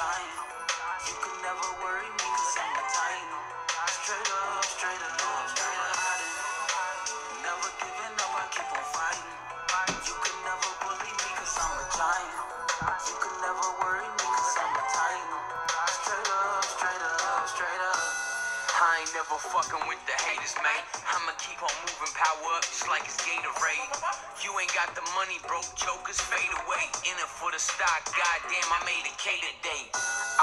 giant. You can never worry me cause I'm a titan. Straight up, straight up, straight up. Never giving up, I keep on fighting. You can never bully me cause I'm a giant. You can never worry me cause I'm a titan. Straight up, straight up, straight up. I ain't never fucking with the haters, man. I'ma keep on moving, power up just like it's Gatorade. You ain't got the money, broke jokers fade away. In it for the stock, goddamn, I made a K today.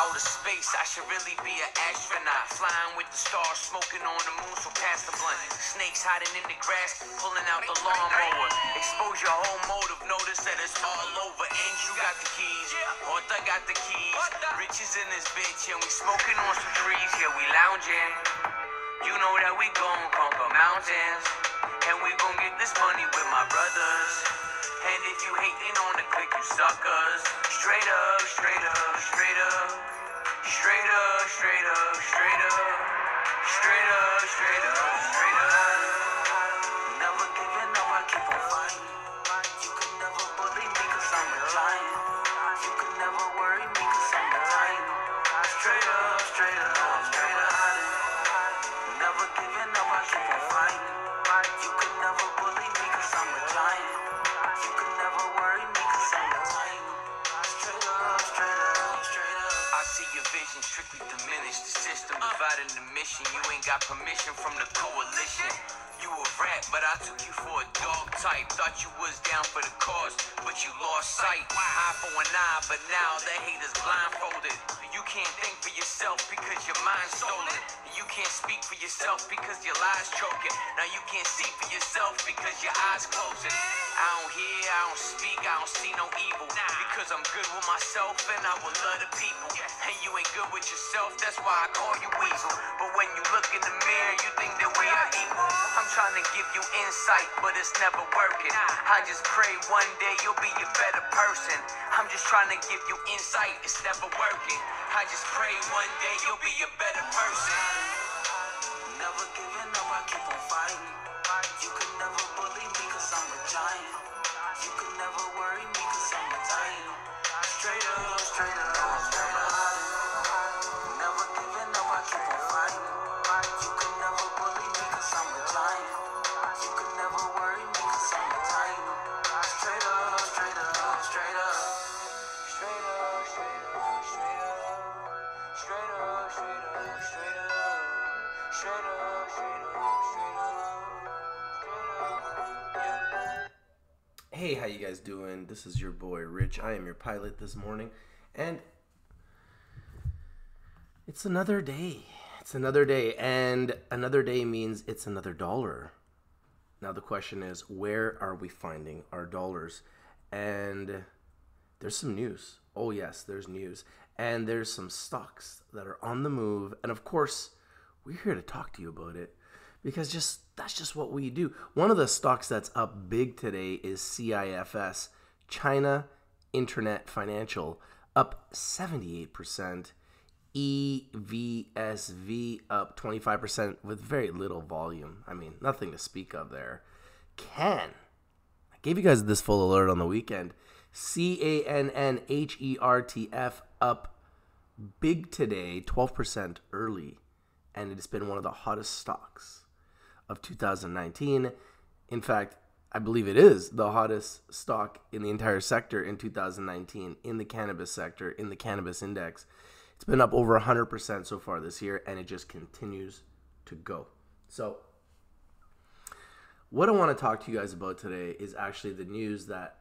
Outer space, I should really be an astronaut. Flying with the stars, smoking on the moon, so pass the blunt. Snakes hiding in the grass, pulling out the lawnmower. Expose your whole motive, notice that it's all over. And you got the keys, Horta got the keys. Riches in this bitch, and we smoking on some trees. Yeah, we lounging. You know that we gon' conquer mountains. And we gon' get this money with my brothers. And if you hating on the click, you suckers. Straight up, straight up, straight up. Straight up, straight up, straight up. Straight up, straight up, straight up. Never giving up, I keep on fighting. You can never bully me cause I'm a giant. You can never worry me cause I'm a titan. Straight up, straight up, straight up. Never giving up, I keep on fighting. You can never bully me cause I'm a giant. You can never worry me cause I'm a titan. Straight up, straight up, straight up. I see your vision strictly diminished. The system dividing the mission. You ain't got permission from the coalition. You a rat, but I took you for a dog type. Thought you was down for the cause, but you lost sight. Eye for an eye, but now the haters blindfolded. You can't think for yourself because your mind's stolen. You can't speak for yourself because your lies choking. Now you can't see for yourself because your eyes closing. I don't hear, I don't speak, I don't see no evil. Because I'm good with myself and I will love the people. And you ain't good with yourself, that's why I call you weasel. But when you look in the mirror, you think that we are equal. I'm trying to give you insight, but it's never working. I just pray one day you'll be a better person. I'm just trying to give you insight, it's never working. I just pray one day you'll be a better person. Never giving up, I keep on fighting. You can never bully me cause I'm a giant. You can never worry me cause I'm a titan. Straight up, straight up, straight up. Never giving up, I keep on fighting. You can never bully me cause I'm a giant. You can never worry me cause I'm a titan. Straight up, straight up, straight up. Straight up, straight up, straight up. Straight up, straight up, straight up. Straight up, straight up, straight up. Hey, how you guys doing? This is your boy Rich. I am your pilot this morning, and it's another day. It's another day, and another day means it's another dollar. Now the question is, where are we finding our dollars? And there's some news. Oh yes, there's news. And there's some stocks that are on the move, and of course, we're here to talk to you about it because that's just what we do. One of the stocks that's up big today is CIFS, China Internet Financial, up 78%. EVSV up 25% with very little volume. I mean, nothing to speak of there. I gave you guys this full alert on the weekend. CANNHERTF up big today, 12% early. And it's been one of the hottest stocks of 2019. In fact, I believe it is the hottest stock in the entire sector in 2019, in the cannabis sector, in the cannabis index. It's been up over 100% so far this year, and it just continues to go. So what I want to talk to you guys about today is actually the news that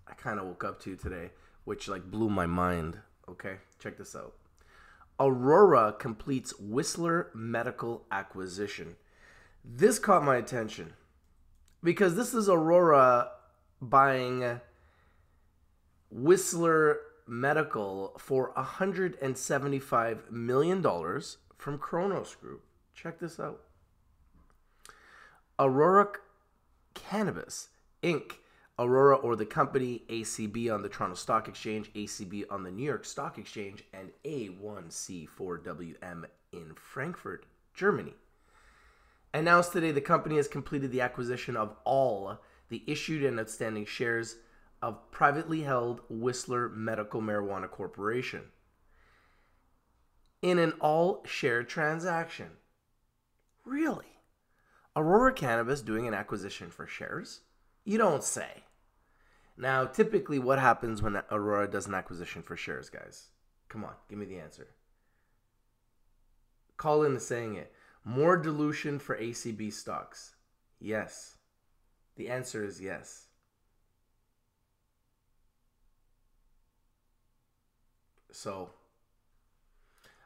I kind of woke up to today, which blew my mind. Okay, check this out. Aurora completes Whistler Medical acquisition. This caught my attention because this is Aurora buying Whistler Medical for $175 million from Cronos Group. Check this out. Aurora Cannabis, Inc., Aurora or the company, ACB on the Toronto Stock Exchange, ACB on the New York Stock Exchange, and A1C4WM in Frankfurt, Germany. Announced today the company has completed the acquisition of all the issued and outstanding shares of privately held Whistler Medical Marijuana Corporation. in an all-share transaction. Really? Aurora Cannabis doing an acquisition for shares? You don't say. Now, typically, what happens when Aurora does an acquisition for shares, guys? Come on, give me the answer. Colin is saying it. More dilution for ACB stocks. Yes. The answer is yes. So,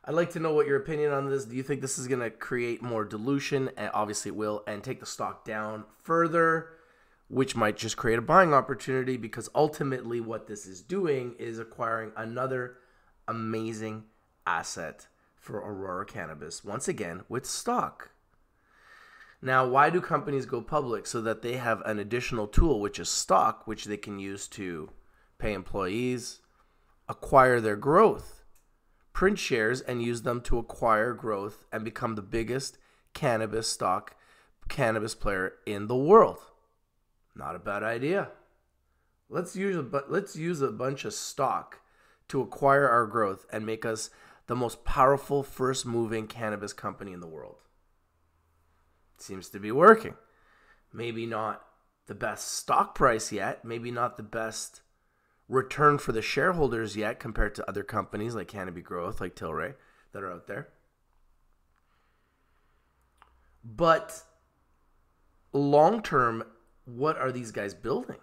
I'd like to know what your opinion on this. Do you think this is going to create more dilution? And obviously it will, and take the stock down further, which might just create a buying opportunity, because ultimately what this is doing is acquiring another amazing asset for Aurora Cannabis, once again, with stock. Now, why do companies go public? So that they have an additional tool, which is stock, which they can use to pay employees, acquire their growth, print shares, and use them to acquire growth and become the biggest cannabis player in the world. Not a bad idea. Let's use a bunch of stock to acquire our growth and make us the most powerful first moving cannabis company in the world. Seems to be working. Maybe not the best stock price yet, maybe not the best return for the shareholders yet compared to other companies like Canopy Growth, like Tilray, that are out there. But long term, what are these guys building?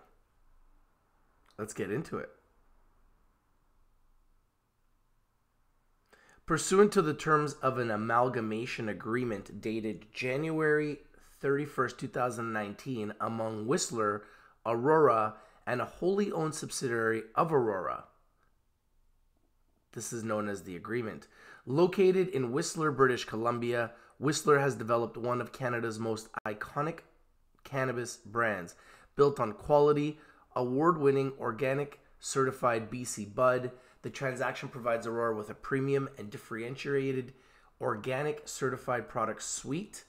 Let's get into it. Pursuant to the terms of an amalgamation agreement dated January 31st, 2019, among Whistler, Aurora, and a wholly owned subsidiary of Aurora. This is known as the agreement. Located in Whistler, British Columbia, Whistler has developed one of Canada's most iconic cannabis brands, built on quality, award-winning, organic, certified BC bud. The transaction provides Aurora with a premium and differentiated organic certified product suite,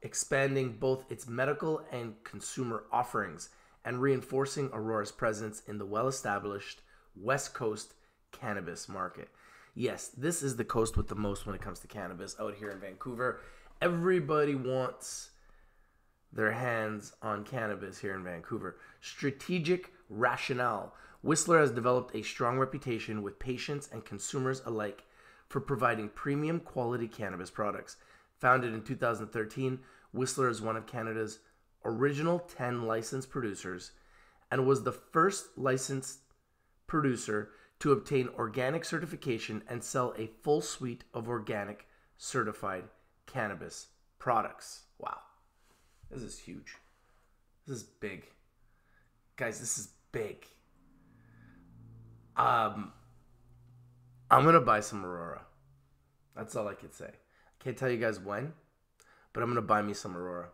expanding both its medical and consumer offerings and reinforcing Aurora's presence in the well-established West Coast cannabis market. Yes, this is the coast with the most when it comes to cannabis out here in Vancouver. Everybody wants their hands on cannabis here in Vancouver. Strategic rationale. Whistler has developed a strong reputation with patients and consumers alike for providing premium quality cannabis products. Founded in 2013, Whistler is one of Canada's original 10 licensed producers and was the first licensed producer to obtain organic certification and sell a full suite of organic certified cannabis products. Wow. This is huge. This is big. Guys, this is big. I'm going to buy some Aurora. That's all I can say. I can't tell you guys when, but I'm going to buy me some Aurora.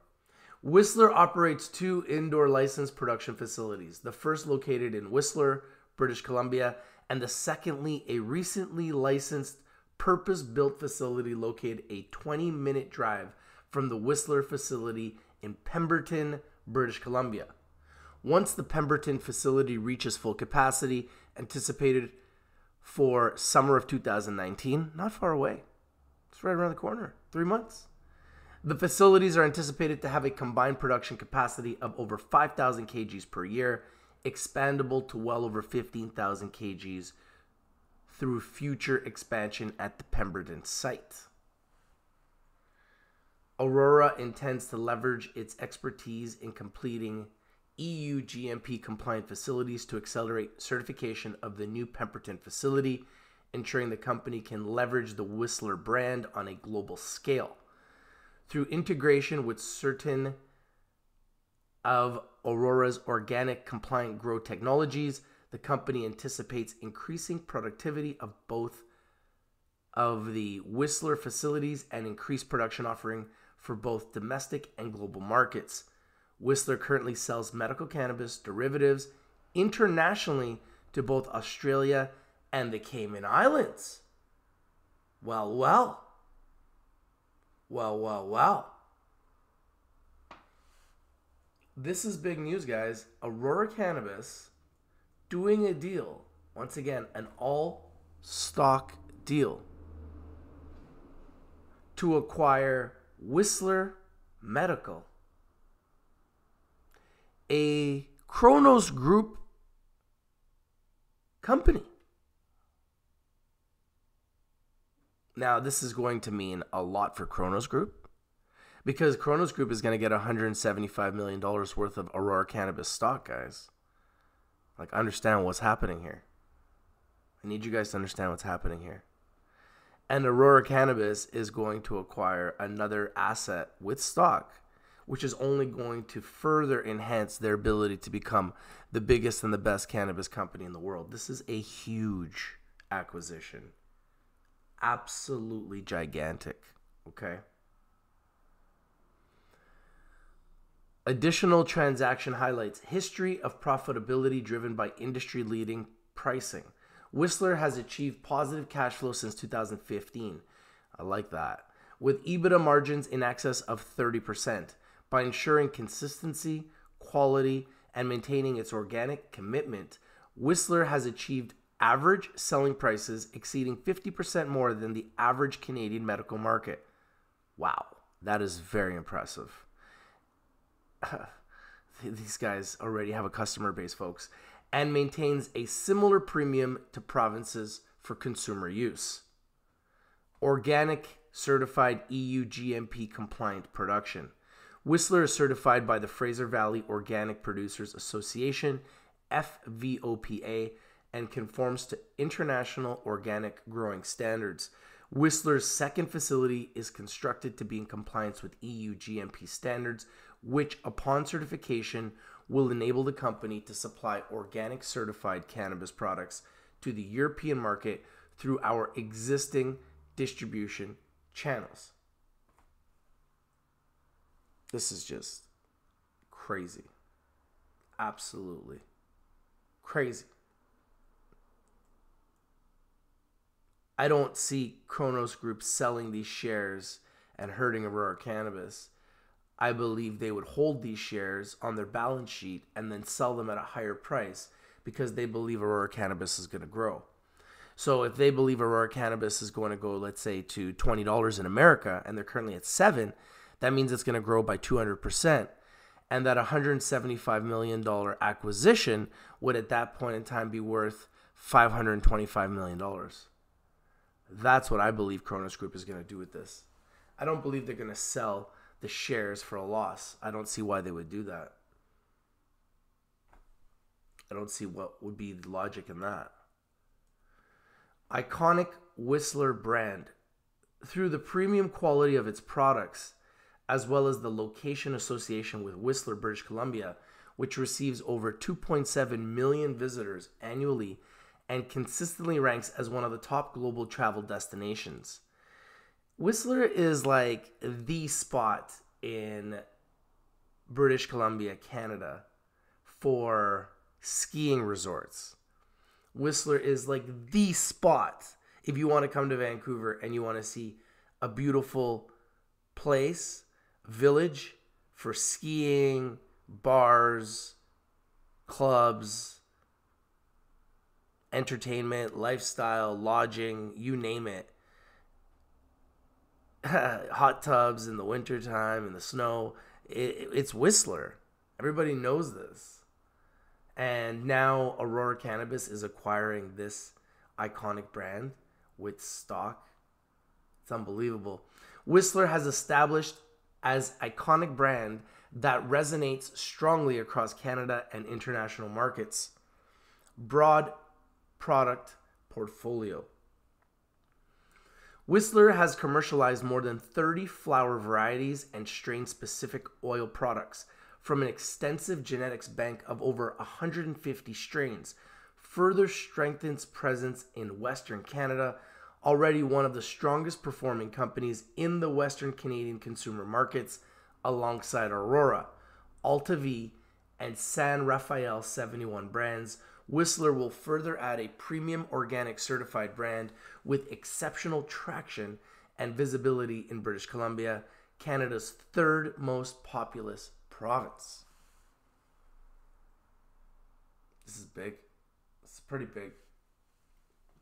Whistler operates 2 indoor licensed production facilities. The first located in Whistler, British Columbia, and the secondly, a recently licensed purpose-built facility located a 20-minute drive from the Whistler facility in Pemberton, British Columbia. Once the Pemberton facility reaches full capacity, anticipated for summer of 2019, not far away. It's right around the corner, 3 months. The facilities are anticipated to have a combined production capacity of over 5,000 kgs per year, expandable to well over 15,000 kgs through future expansion at the Pemberton site. Aurora intends to leverage its expertise in completing EU GMP compliant facilities to accelerate certification of the new Pemberton facility, ensuring the company can leverage the Whistler brand on a global scale. Through integration with certain of Aurora's organic compliant grow technologies, the company anticipates increasing productivity of both of the Whistler facilities and increased production offering for both domestic and global markets. Whistler currently sells medical cannabis derivatives internationally to both Australia and the Cayman Islands. Well. This is big news, guys. Aurora Cannabis doing a deal. Once again, an all-stock deal to acquire Whistler Medical, a Cronos Group company. Now, this is going to mean a lot for Cronos Group because Cronos Group is going to get $175 million worth of Aurora Cannabis stock, guys. Like, understand what's happening here. I need you guys to understand what's happening here. And Aurora Cannabis is going to acquire another asset with stock, which is only going to further enhance their ability to become the biggest and the best cannabis company in the world. This is a huge acquisition. Absolutely gigantic, okay? Additional transaction highlights: history of profitability driven by industry-leading pricing. Whistler has achieved positive cash flow since 2015. I like that. With EBITDA margins in excess of 30%. By ensuring consistency, quality, and maintaining its organic commitment, Whistler has achieved average selling prices exceeding 50% more than the average Canadian medical market. Wow, that is very impressive. These guys already have a customer base, folks, and maintains a similar premium to provinces for consumer use. Organic, certified EU GMP compliant production. Whistler is certified by the Fraser Valley Organic Producers Association, FVOPA, and conforms to international organic growing standards. Whistler's second facility is constructed to be in compliance with EU GMP standards, which, upon certification, will enable the company to supply organic certified cannabis products to the European market through our existing distribution channels. This is just crazy. Absolutely crazy. I don't see Cronos Group selling these shares and hurting Aurora Cannabis. I believe they would hold these shares on their balance sheet and then sell them at a higher price because they believe Aurora Cannabis is going to grow. So if they believe Aurora Cannabis is going to go, let's say, to $20 in America, and they're currently at $7, that means it's going to grow by 200%. And that $175 million acquisition would at that point in time be worth $525 million. That's what I believe Cronos Group is going to do with this. I don't believe they're going to sell the shares for a loss. I don't see why they would do that. I don't see what would be the logic in that. Iconic Whistler brand. Through the premium quality of its products, as well as the location association with Whistler, British Columbia, which receives over 2.7 million visitors annually and consistently ranks as one of the top global travel destinations. Whistler is like the spot in British Columbia, Canada, for skiing resorts. Whistler is like the spot if you want to come to Vancouver and you want to see a beautiful place, village for skiing, bars, clubs, entertainment, lifestyle, lodging, you name it. Hot tubs in the wintertime, in the snow. It's Whistler. Everybody knows this. And now Aurora Cannabis is acquiring this iconic brand with stock. It's unbelievable. Whistler has established as iconic brand that resonates strongly across Canada and international markets. Broad product portfolio. Whistler has commercialized more than 30 flower varieties and strain-specific oil products from an extensive genetics bank of over 150 strains, further strengthens presence in Western Canada, already one of the strongest performing companies in the Western Canadian consumer markets, alongside Aurora, Alta V, and San Rafael 71 brands. Whistler will further add a premium organic certified brand with exceptional traction and visibility in British Columbia, Canada's third most populous province. This is big. It's pretty big.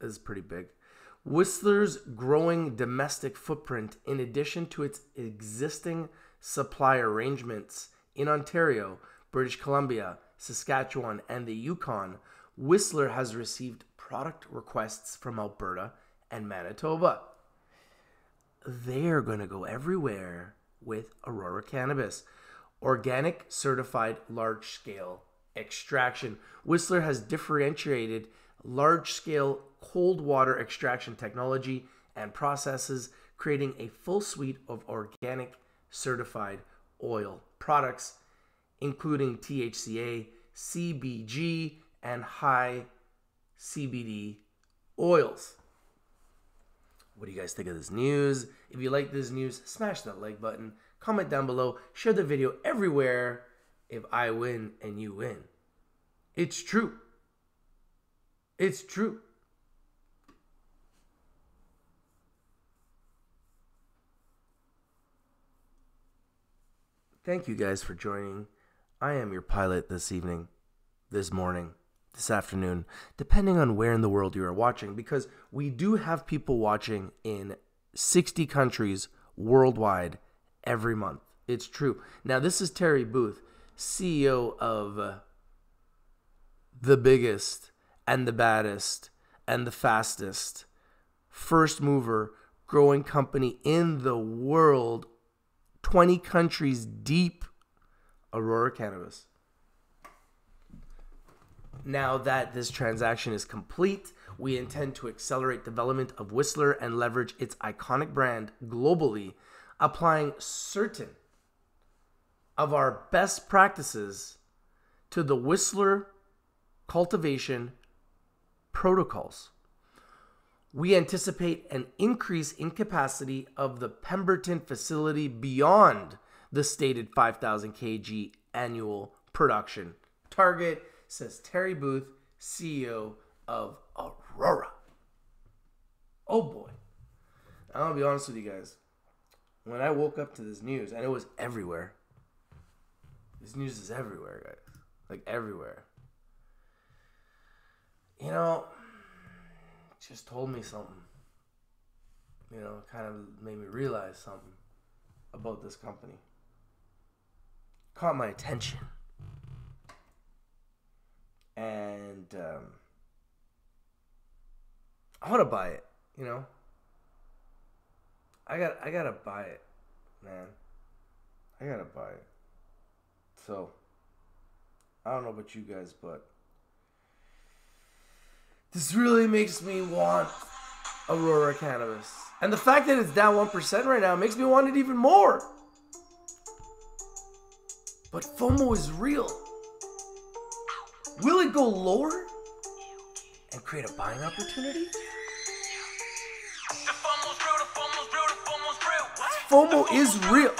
is pretty big. Whistler's growing domestic footprint, in addition to its existing supply arrangements in Ontario, British Columbia, Saskatchewan, and the Yukon, Whistler has received product requests from Alberta and Manitoba. They're going to go everywhere with Aurora Cannabis. Organic, certified, large-scale extraction. Whistler has differentiated large-scale cold water extraction technology and processes, creating a full suite of organic, certified oil products, including THCA, CBG, and high CBD oils. What do you guys think of this news? If you like this news, smash that like button, comment down below, share the video everywhere. If I win and you win. It's true. It's true. Thank you guys for joining. I am your pilot this evening, this morning, this afternoon, depending on where in the world you are watching, because we do have people watching in 60 countries worldwide every month. It's true. Now, this is Terry Booth, CEO of the biggest and the baddest and the fastest first mover growing company in the world, 20 countries deep, Aurora Cannabis. Now that this transaction is complete, we intend to accelerate development of Whistler and leverage its iconic brand globally, applying certain of our best practices to the Whistler cultivation protocols. We anticipate an increase in capacity of the Pemberton facility beyond the stated 5,000 kg annual production target, says Terry Booth, CEO of Aurora. Oh boy. I'm going to be honest with you guys. When I woke up to this news, and it was everywhere. This news is everywhere, guys. Like everywhere. You know, it just told me something. You know, it kind of made me realize something about this company. Caught my attention. And I want to buy it, you know. I gotta buy it, man. I gotta buy it. So, I don't know about you guys, but this really makes me want Aurora Cannabis. And the fact that it's down 1% right now makes me want it even more. But FOMO is real. Will it go lower and create a buying opportunity? FOMO is real.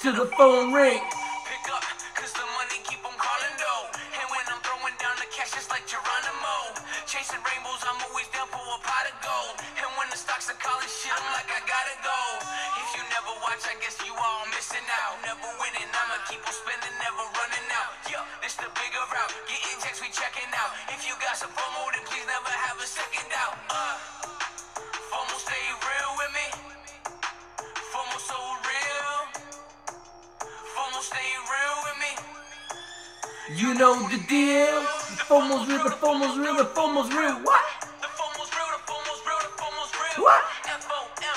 To the phone ring. Pick up, cause the money they keep on calling though. And when I'm throwing down the cash, it's like Geronimo. Chasing rainbows, I'm always down for a pot of gold. And when the stocks are calling shit, I'm like, I gotta go. If you never watch, I guess you all missing out. Never winning, I'ma keep on spending, never running out. Yeah, this the bigger route. Getting checks, we checking out. If you got some FOMO, then please never have a second doubt. FOMO stay real with me. FOMO so real. FOMO stay real with me. You know the deal. The FOMO's real, the FOMO's real, the FOMO's real. What? The FOMO's real, the FOMO's real, the FOMO's real. What? FOMO, yeah,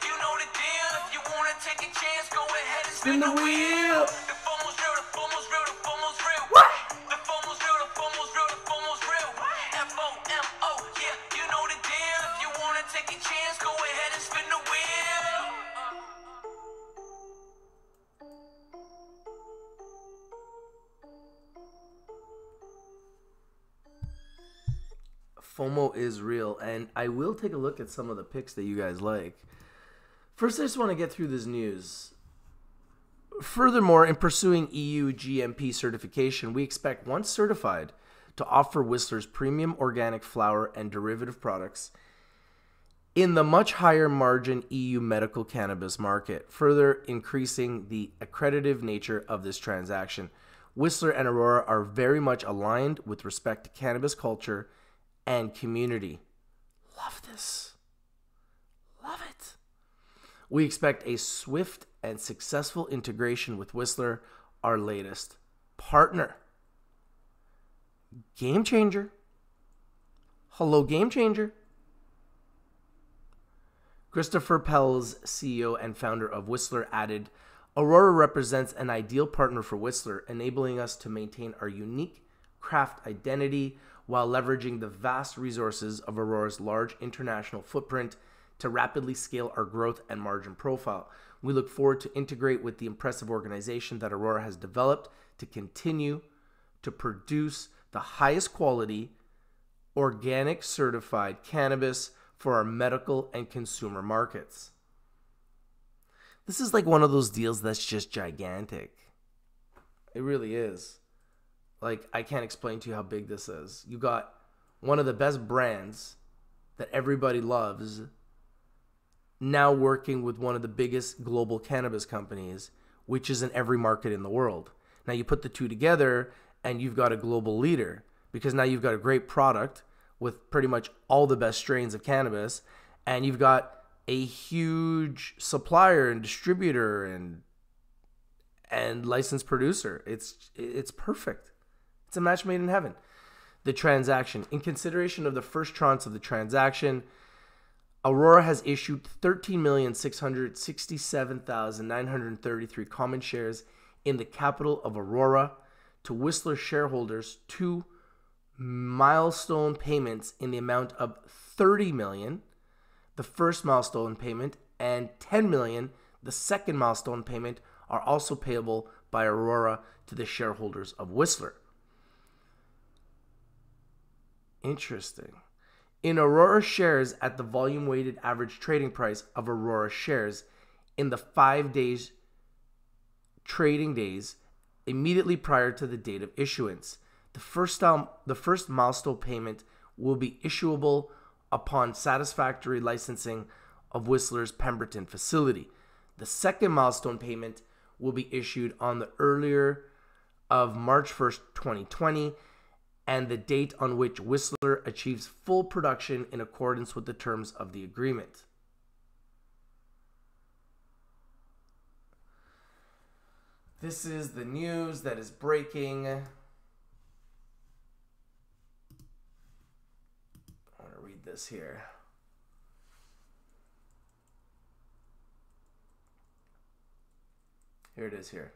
you know the deal. If you wanna take a chance, go ahead and Spin the wheel. The FOMO's real, the FOMO's real, the FOMO's real. What? The FOMO's real, the FOMO's real, the FOMO's real. FOMO, yeah, you know the deal. If you wanna take a chance, go ahead and spin the wheel. FOMO is real, and I will take a look at some of the picks that you guys like. First, I just want to get through this news. Furthermore, in pursuing EU GMP certification, we expect, once certified, to offer Whistler's premium organic flower and derivative products in the much higher margin EU medical cannabis market, further increasing the accredited nature of this transaction. Whistler and Aurora are very much aligned with respect to cannabis culture and community. Love this. Love it. We expect a swift and successful integration with Whistler, our latest partner. Game changer. Hello, game changer. Christopher Pells, CEO and founder of Whistler, added, Aurora represents an ideal partner for Whistler, enabling us to maintain our unique craft identity while leveraging the vast resources of Aurora's large international footprint to rapidly scale our growth and margin profile. We look forward to integrate with the impressive organization that Aurora has developed to continue to produce the highest quality, organic certified cannabis for our medical and consumer markets. This is like one of those deals that's just gigantic. It really is. Like, I can't explain to you how big this is. You got one of the best brands that everybody loves now working with one of the biggest global cannabis companies, which is in every market in the world. Now you put the two together and you've got a global leader, because now you've got a great product with pretty much all the best strains of cannabis, and you've got a huge supplier and distributor and licensed producer. It's perfect. It's a match made in heaven. The transaction. In consideration of the first tranche of the transaction, Aurora has issued 13,667,933 common shares in the capital of Aurora to Whistler shareholders, 2 milestone payments in the amount of $30 million, the first milestone payment, and $10 million, the second milestone payment, are also payable by Aurora to the shareholders of Whistler. Interesting. In Aurora shares at the volume-weighted average trading price of Aurora shares in the 5 days trading days immediately prior to the date of issuance, the first milestone payment will be issuable upon satisfactory licensing of Whistler's Pemberton facility. The second milestone payment will be issued on the earlier of March 1st, 2020, and the date on which Whistler achieves full production in accordance with the terms of the agreement. This is the news that is breaking. I want to read this here. Here it is here.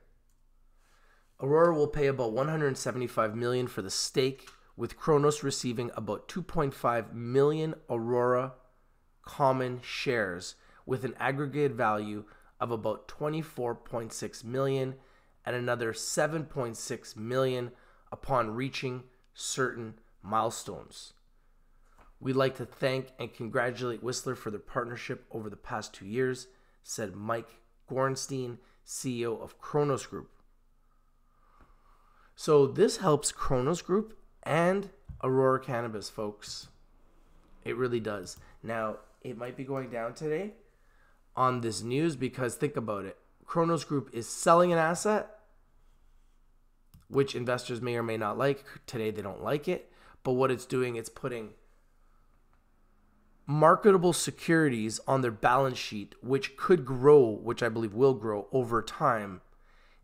Aurora will pay about $175 million for the stake, with Kronos receiving about 2.5 million Aurora common shares, with an aggregate value of about 24.6 million and another 7.6 million upon reaching certain milestones. We'd like to thank and congratulate Whistler for their partnership over the past 2 years, said Mike Gorenstein, CEO of Cronos Group. So this helps Cronos Group and Aurora Cannabis, folks. It really does. Now, it might be going down today on this news because think about it. Cronos Group is selling an asset, which investors may or may not like. Today, they don't like it. But what it's doing, it's putting marketable securities on their balance sheet, which could grow, which I believe will grow over time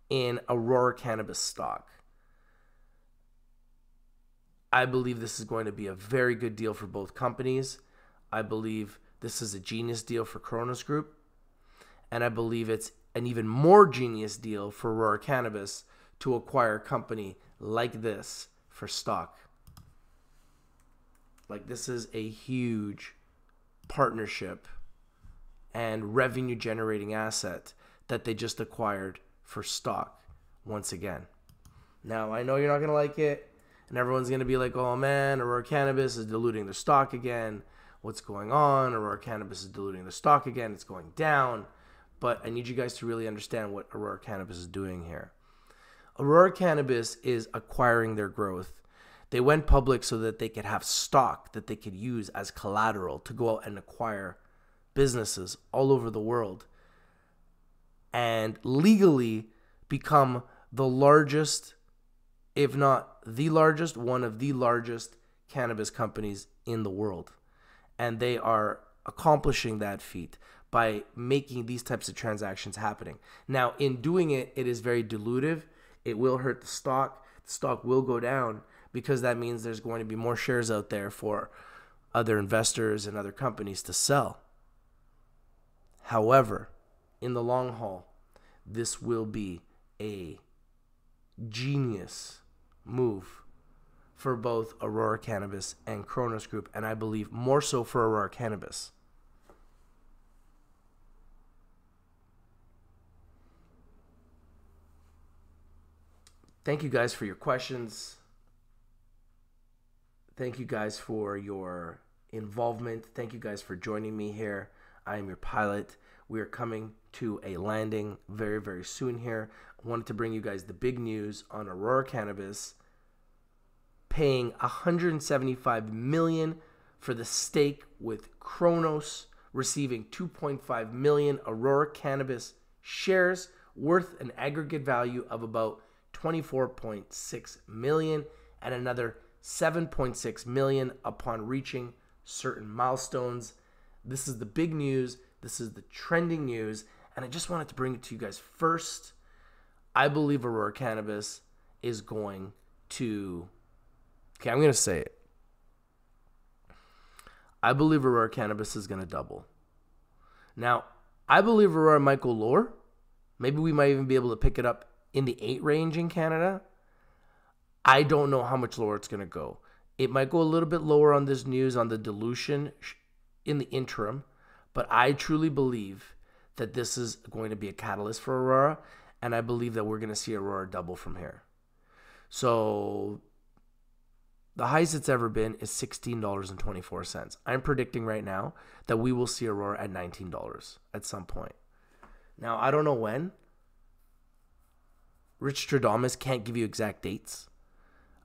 in Aurora Cannabis stock. I believe this is going to be a very good deal for both companies. I believe this is a genius deal for Cronos Group. And I believe it's an even more genius deal for Aurora Cannabis to acquire a company like this for stock. Like, this is a huge partnership and revenue generating asset that they just acquired for stock once again. Now, I know you're not going to like it. And everyone's going to be like, oh man, Aurora Cannabis is diluting their stock again. What's going on? Aurora Cannabis is diluting their stock again. It's going down. But I need you guys to really understand what Aurora Cannabis is doing here. Aurora Cannabis is acquiring their growth. They went public so that they could have stock that they could use as collateral to go out and acquire businesses all over the world and legally become the largest, if not the largest, one of the largest cannabis companies in the world. And they are accomplishing that feat by making these types of transactions happening. Now, in doing it, it is very dilutive. It will hurt the stock. The stock will go down because that means there's going to be more shares out there for other investors and other companies to sell. However, in the long haul, this will be a genius move for both Aurora Cannabis and Cronos Group, and I believe more so for Aurora Cannabis. Thank you guys for your questions. Thank you guys for your involvement. Thank you guys for joining me here. I am your pilot. We are coming to a landing very, very soon here. I wanted to bring you guys the big news on Aurora Cannabis paying $175 million for the stake with Kronos, receiving 2.5 million Aurora Cannabis shares worth an aggregate value of about 24.6 million and another 7.6 million upon reaching certain milestones. This is the big news. This is the trending news. And I just wanted to bring it to you guys first. I believe Aurora Cannabis is going to... Okay, I'm going to say it. I believe Aurora Cannabis is going to double. Now, I believe Aurora might go lower. Maybe we might even be able to pick it up in the 8 range in Canada. I don't know how much lower it's going to go. It might go a little bit lower on this news on the dilution in the interim, but I truly believe that this is going to be a catalyst for Aurora, and I believe that we're going to see Aurora double from here. So the highest it's ever been is $16.24. I'm predicting right now that we will see Aurora at $19 at some point. Now, I don't know when. Richtvlive can't give you exact dates.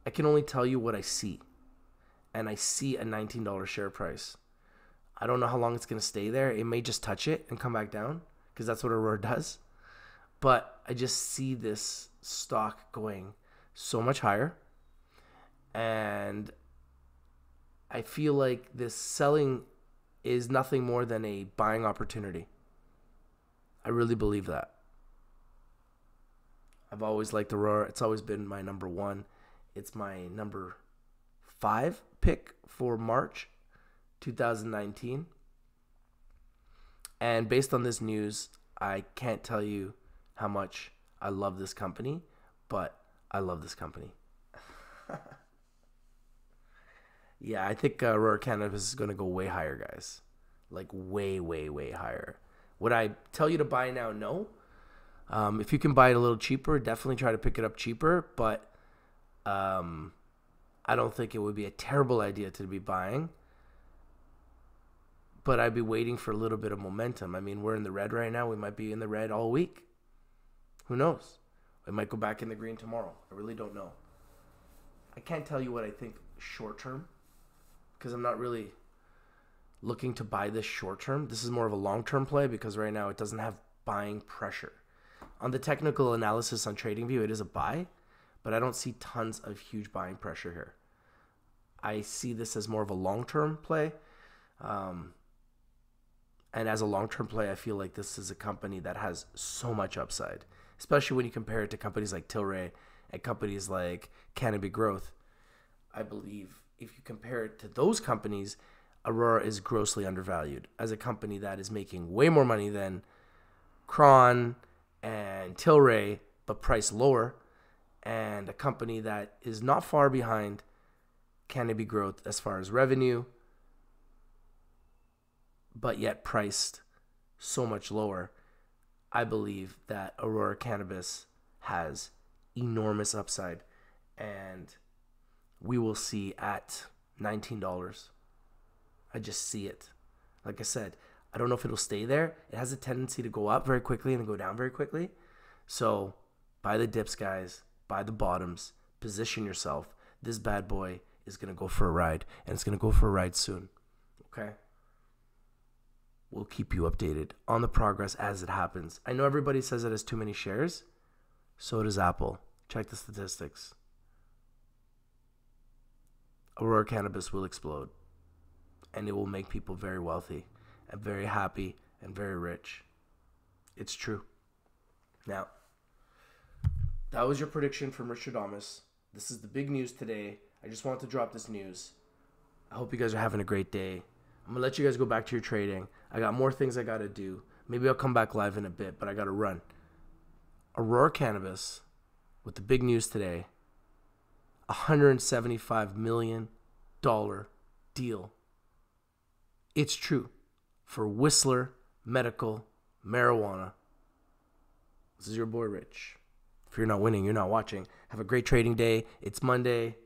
I can only tell you what I see. And I see a $19 share price. I don't know how long it's going to stay there. It may just touch it and come back down because that's what Aurora does. But I just see this stock going so much higher. And I feel like this selling is nothing more than a buying opportunity. I really believe that. I've always liked Aurora. It's always been my number one. It's my number 5 pick for March 2019. And based on this news, I can't tell you how much I love this company, but I love this company. Yeah, I think Aurora Cannabis is going to go way higher, guys. Like way, way, way higher. Would I tell you to buy now? No. If you can buy it a little cheaper, definitely try to pick it up cheaper. But I don't think it would be a terrible idea to be buying. But I'd be waiting for a little bit of momentum. I mean, we're in the red right now. We might be in the red all week. Who knows? It might go back in the green tomorrow. I really don't know. I can't tell you what I think short term because I'm not really looking to buy this short term. This is more of a long term play because right now it doesn't have buying pressure. On the technical analysis on TradingView, it is a buy, but I don't see tons of huge buying pressure here. I see this as more of a long term play. And as a long term play, I feel like this is a company that has so much upside, especially when you compare it to companies like Tilray and companies like Cannabis Growth. I believe if you compare it to those companies, Aurora is grossly undervalued as a company that is making way more money than Kronos and Tilray, but priced lower, and a company that is not far behind Cannabis Growth as far as revenue, but yet priced so much lower. I believe that Aurora Cannabis has enormous upside, and we will see at $19. I just see it. Like I said, I don't know if it'll stay there. It has a tendency to go up very quickly and then go down very quickly. So buy the dips, guys. Buy the bottoms. Position yourself. This bad boy is going to go for a ride, and it's going to go for a ride soon. Okay? We'll keep you updated on the progress as it happens. I know everybody says it has too many shares. So does Apple. Check the statistics. Aurora Cannabis will explode. And it will make people very wealthy and very happy and very rich. It's true. Now, that was your prediction from Richtradamus. This is the big news today. I just wanted to drop this news. I hope you guys are having a great day. I'm going to let you guys go back to your trading. I got more things I got to do. Maybe I'll come back live in a bit, but I got to run. Aurora Cannabis, with the big news today, $175 million deal. It's true for Whistler Medical Marijuana. This is your boy Rich. If you're not winning, you're not watching. Have a great trading day. It's Monday.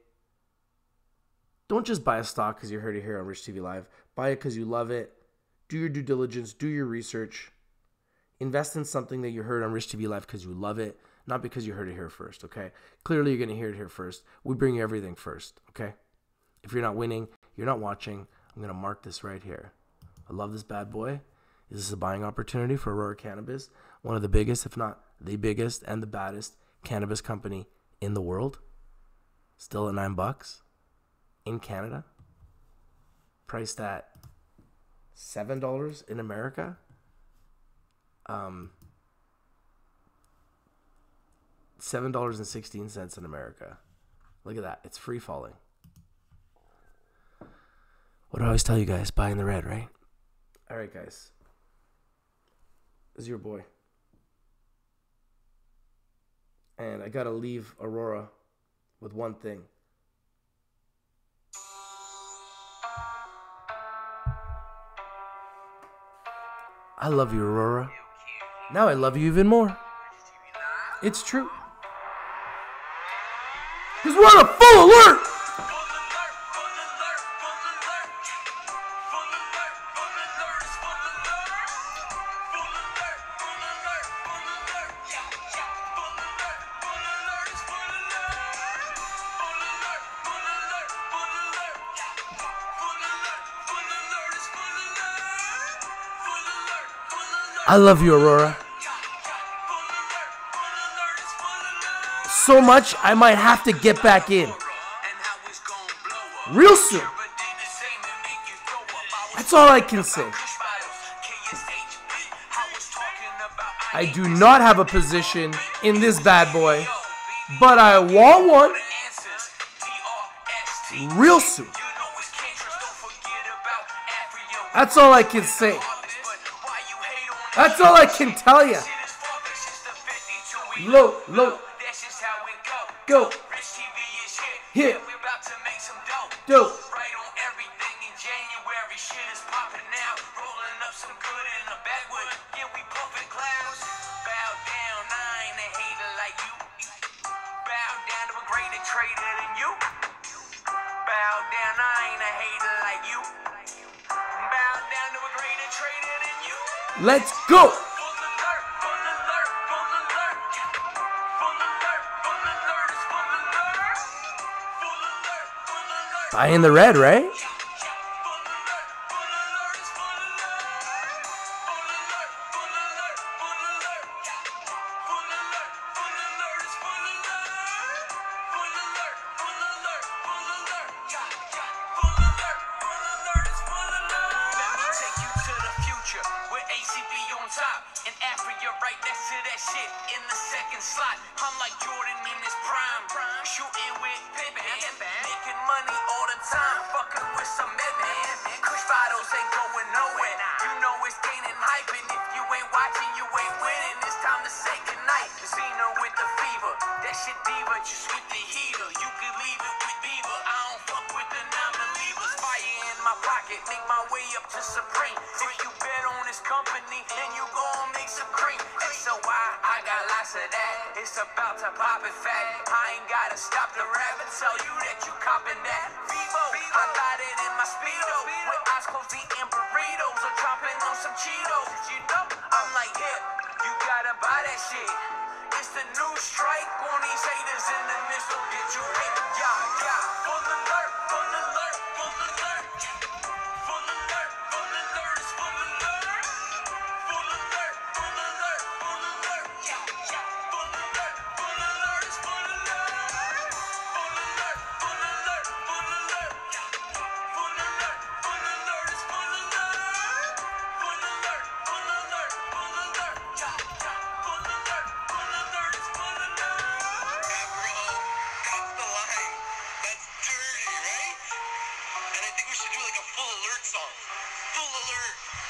Don't just buy a stock because you heard it here on Rich TV Live. Buy it because you love it. Do your due diligence. Do your research. Invest in something that you heard on Rich TV Live because you love it, not because you heard it here first, okay? Clearly, you're going to hear it here first. We bring you everything first, okay? If you're not winning, you're not watching, I'm going to mark this right here. I love this bad boy. Is this a buying opportunity for Aurora Cannabis? One of the biggest, if not the biggest and the baddest cannabis company in the world. Still at $9 in Canada. Priced at $7 in America. $7.16 in America. Look at that. It's free falling. What do I always tell you guys? Buy in the red, right? All right, guys. This is your boy. And I got to leave Aurora with one thing. I love you, Aurora. Now I love you even more. It's true. Because we're on a full alert! I love you, Aurora. So much, I might have to get back in. Real soon. That's all I can say. I do not have a position in this bad boy, but I want one real soon. That's all I can say. That's all I can tell you. Low. Go. Here. Dope. Let's go. Buying the red, right? Full alert song. Full alert.